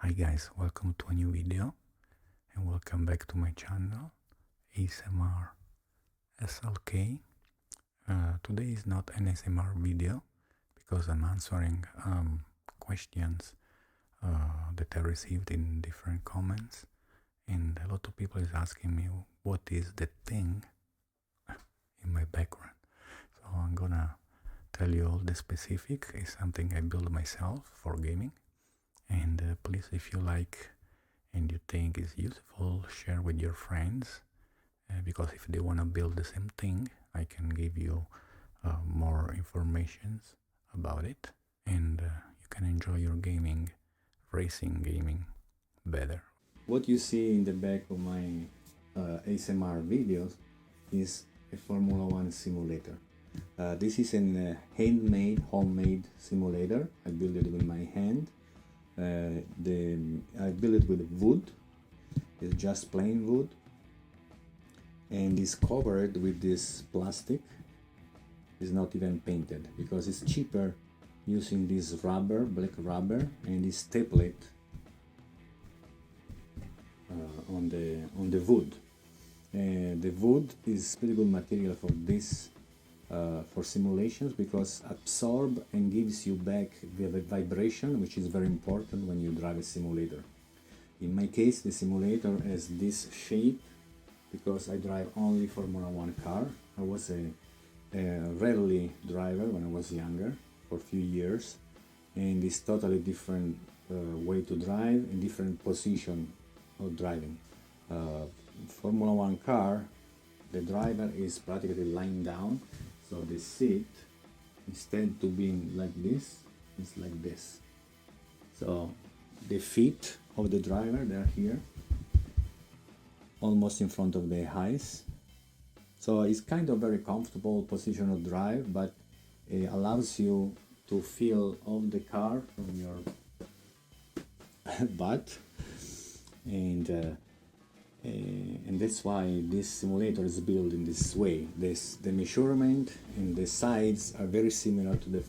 Hi guys, welcome to a new video and welcome back to my channel ASMR SLK. Today is not an ASMR video because I'm answering questions that I received in different comments, and a lot of people is asking me what is the thing in my background. So I'm gonna tell you all the specific. It's something I built myself for gaming. And please, if you like and you think it's useful, share with your friends, because if they want to build the same thing, I can give you more information about it, and you can enjoy your racing gaming better. What you see in the back of my ASMR videos is a Formula One simulator. This is a homemade simulator. I built it with my hand. I built it with wood. It's just plain wood, and it's covered with this plastic. It's not even painted because it's cheaper using this rubber, black rubber, and it's stapled on the wood. The wood is pretty good material for this. For simulations, because absorb and gives you back the vibration, which is very important when you drive a simulator. In my case, the simulator has this shape because I drive only Formula One car. I was a rally driver when I was younger for a few years, and it's totally different way to drive and different position of driving. Formula One car, the driver is practically lying down. So the seat, instead to being like this, is like this. So the feet of the driver, they're here, almost in front of the eyes. So it's kind of very comfortable position of drive, but it allows you to feel of the car from your butt, and that's why this simulator is built in this way. The measurement and the sides are very similar to the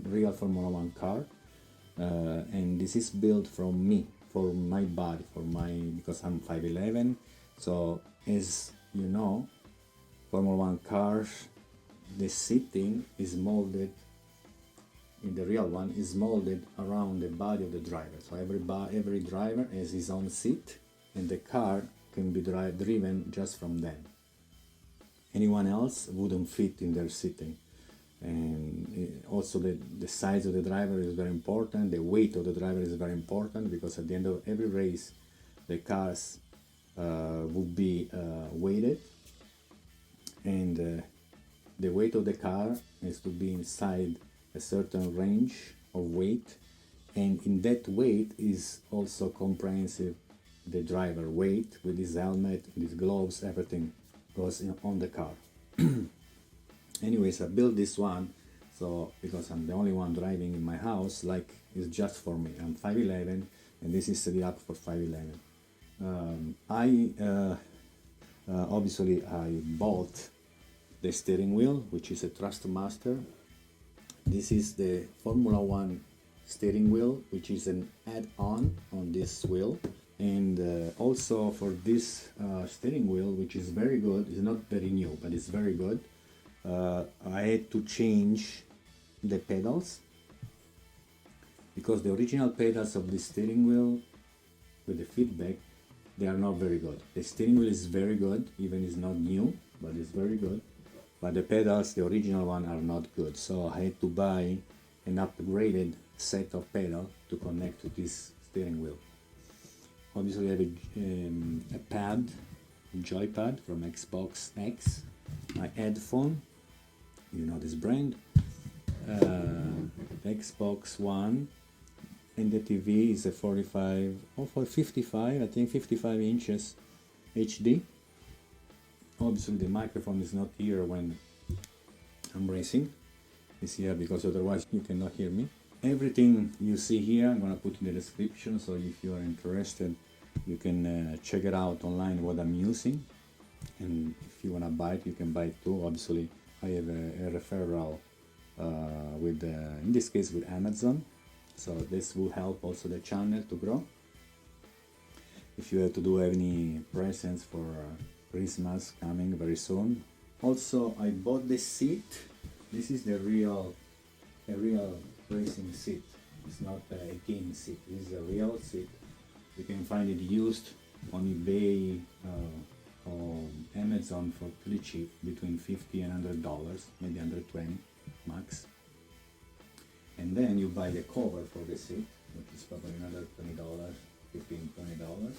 real Formula One car, and this is built from me, for my body, because I'm 5'11". So as you know, Formula One cars, the seating is molded. In the real one is molded around the body of the driver. So every driver has his own seat, and the car can be driven just from them. Anyone else wouldn't fit in their seating. And also the size of the driver is very important. The weight of the driver is very important, because at the end of every race the cars would be weighted, and the weight of the car has to be inside a certain range of weight, and in that weight is also comprehensive the driver weight, with his helmet, his gloves, everything goes on the car. Anyways, I built this one, so because I'm the only one driving in my house, like it's just for me. I'm 5'11", and this is set up for 5'11". Obviously I bought the steering wheel, which is a Thrustmaster. This is the Formula One steering wheel, which is an add-on on this wheel. And also for this steering wheel, which is very good, it's not very new, but it's very good, I had to change the pedals, because the original pedals of the steering wheel with the feedback, they are not very good. The steering wheel is very good, even it's not new, but it's very good. But the pedals, the original one, are not good. So I had to buy an upgraded set of pedals to connect to this steering wheel. Obviously I have a pad, a joypad from Xbox X, my headphone, you know this brand, Xbox One, and the TV is a 55, I think 55 inches HD. Obviously the microphone is not here when I'm racing, it's here because otherwise you cannot hear me. Everything you see here I'm gonna put in the description, so if you are interested you can check it out online what I'm using, and if you wanna buy it you can buy it too. Obviously I have a referral with in this case with Amazon, so this will help also the channel to grow. if you have to do any presents for Christmas coming very soon. Also, I bought this seat. This is a real racing seat. It's not a game seat. This is a real seat. You can find it used on eBay or Amazon for pretty cheap, between $50 and $100, maybe $120 max. And then you buy the cover for the seat, which is probably another $20, $15–20.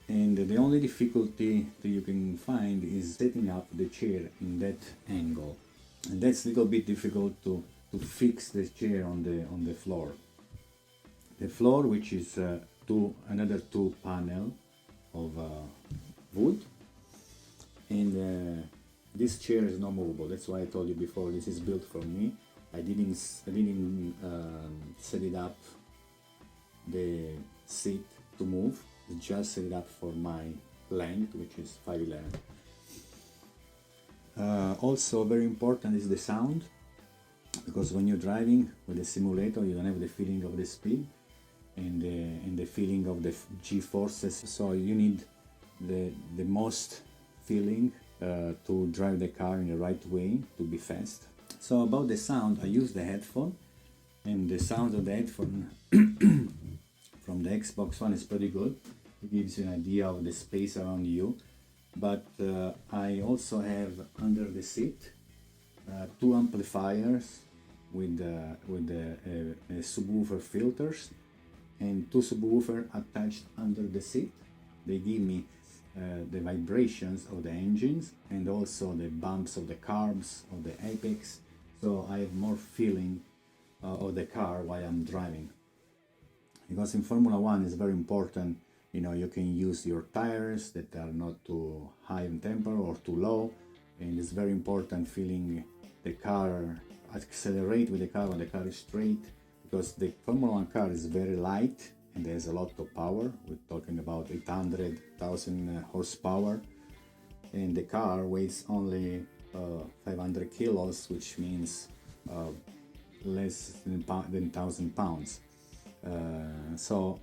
And the only difficulty that you can find is setting up the chair in that angle, and that's a little bit difficult to fix the chair on the floor. The floor, which is another two panel of wood, and this chair is not movable. That's why I told you before, this is built for me. I didn't set it up, the seat, to move. Just set it up for my length, which is 5'11". Also very important is the sound, because when you're driving with a simulator you don't have the feeling of the speed and the feeling of the G-forces, so you need the most feeling to drive the car in the right way, to be fast. So about the sound, I use the headphone, and the sound of the headphone from the Xbox One is pretty good. It gives you an idea of the space around you. But I also have under the seat two amplifiers with subwoofer filters, and two subwoofers attached under the seat. They give me the vibrations of the engines and also the bumps of the carbs, of the apex, so I have more feeling of the car while I'm driving. Because in Formula 1 it's very important, you know, you can use your tires that are not too high in temper or too low, and it's very important feeling the car accelerate with the car when the car is straight, because the Formula 1 car is very light and there's a lot of power. We're talking about 800,000 horsepower, and the car weighs only 500 kilos, which means less than 1,000 pounds. So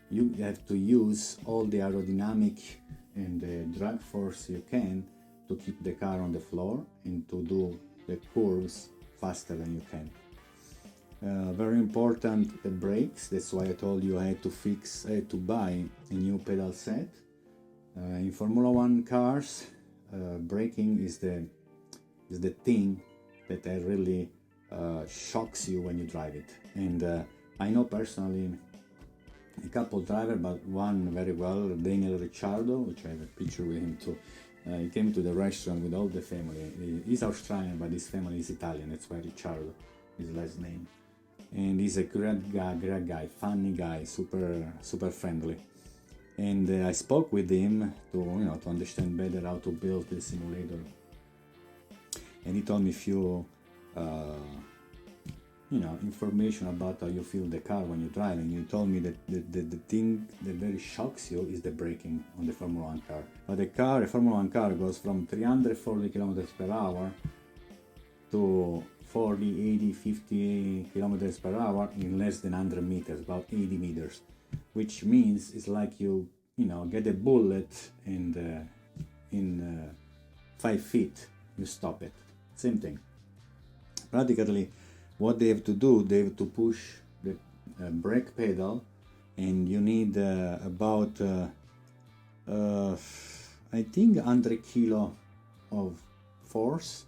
you have to use all the aerodynamic and the drag force you can to keep the car on the floor and to do the curves faster than you can. Very important, the brakes. That's why I told you I had to buy a new pedal set. In Formula 1 cars, braking is the thing that really shocks you when you drive it. And I know personally a couple driver, but one very well, Daniel Ricciardo, which I have a picture with him too. He came to the restaurant with all the family. He's Australian, but his family is Italian. That's why Ricciardo is his last name. And he's a great guy, funny guy, super friendly. And I spoke with him to understand better how to build the simulator. And he told me a few information about how you feel the car when you're driving. He told me that the thing that very shocks you is the braking on the Formula 1 car. But a Formula 1 car goes from 340 kilometers per hour to 40, 80, 50 kilometers per hour in less than 100 meters, about 80 meters, which means it's like you get a bullet and in 5 feet you stop it. Same thing. Practically, what they have to do, they have to push the brake pedal, and you need about I think 100 kilo of force,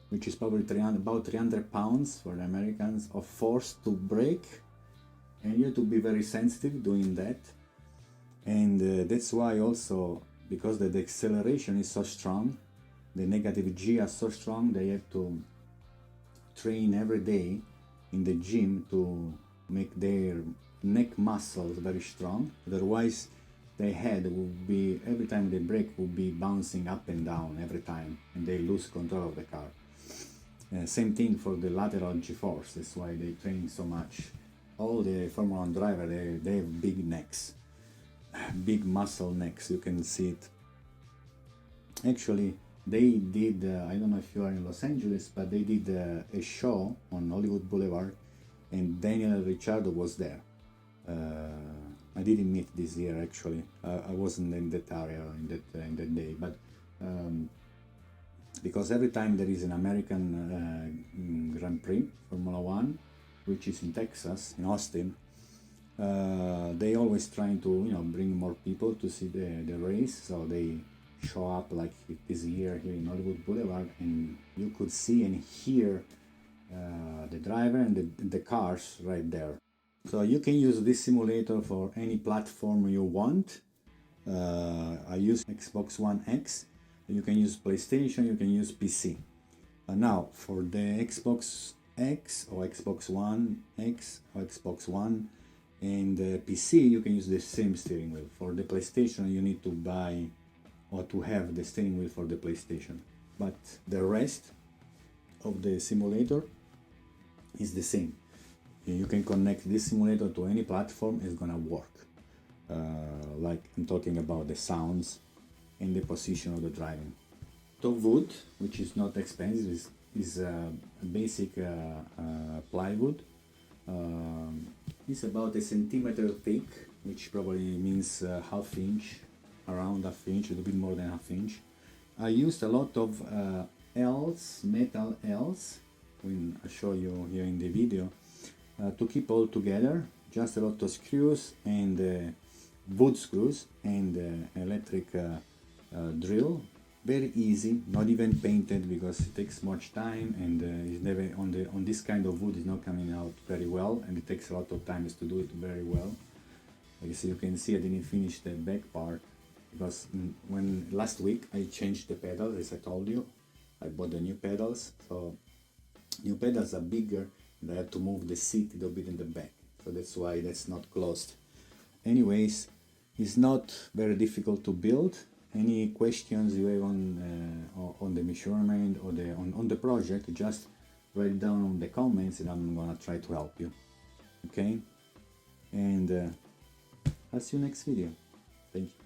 which is probably about 300 pounds for the Americans of force to brake, and you have to be very sensitive doing that. And that's why also, because the acceleration is so strong, the negative G are so strong, they have to train every day in the gym to make their neck muscles very strong. Otherwise their head would be, every time they brake, would be bouncing up and down every time, and they lose control of the car. Same thing for the lateral G-force. That's why they train so much. All the Formula 1 drivers, they have big necks, big muscle necks. You can see it. Actually, they did, I don't know if you are in Los Angeles, but they did a show on Hollywood Boulevard, and Daniel Ricciardo was there. I didn't meet this year actually. I wasn't in that area in that day, but because every time there is an American Grand Prix Formula One, which is in Texas, in Austin, they always trying to bring more people to see the race, so they show up like this year here in Hollywood Boulevard, and you could see and hear the driver and the cars right there. So you can use this simulator for any platform you want. I use Xbox One X. You can use PlayStation, you can use PC. Now for the Xbox X or Xbox One X or Xbox One and PC, you can use the same steering wheel. For the PlayStation, you need to buy or to have the steering wheel for the PlayStation. But the rest of the simulator is the same. You can connect this simulator to any platform, it's gonna work. Like I'm talking about the sounds and the position of the driving. Top wood, which is not expensive, is a basic plywood. It's about a centimeter thick, which probably means half inch, around half inch, a little bit more than half inch. I used a lot of L's, metal L's, when I show you here in the video, to keep all together. Just a lot of screws and wood screws and electric drill. Very easy, not even painted because it takes much time, and it's never on this kind of wood is not coming out very well, and it takes a lot of time to do it very well. As you can see, I didn't finish the back part because when last week I changed the pedals, as I told you. I bought the new pedals, so new pedals are bigger and I have to move the seat a little bit in the back, so that's why that's not closed. Anyways, it's not very difficult to build. Any questions you have on the measurement or on the project, just write it down in the comments and I'm gonna try to help you. Okay? And I'll see you next video. Thank you.